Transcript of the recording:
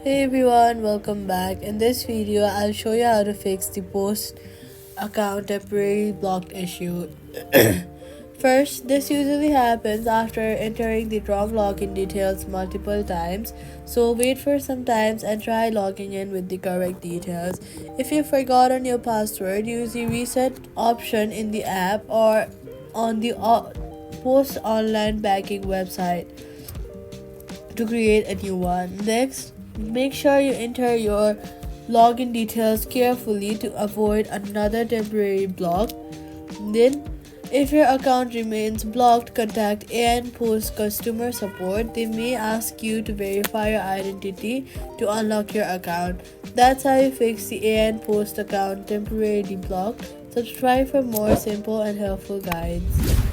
Hey everyone, welcome back. In this video, I'll show you how to fix the post account temporary blocked issue. First, this usually happens after entering the wrong login details multiple times, so wait for some time and try logging in with the correct details. If you've forgotten your password, use the reset option in the app or on the post online banking website to create a new one. Next, make sure you enter your login details carefully to avoid another temporary block. Then, if your account remains blocked, contact AN Post customer support. They may ask you to verify your identity to unlock your account. That's how you fix the AN Post account temporarily blocked. Subscribe for more simple and helpful guides.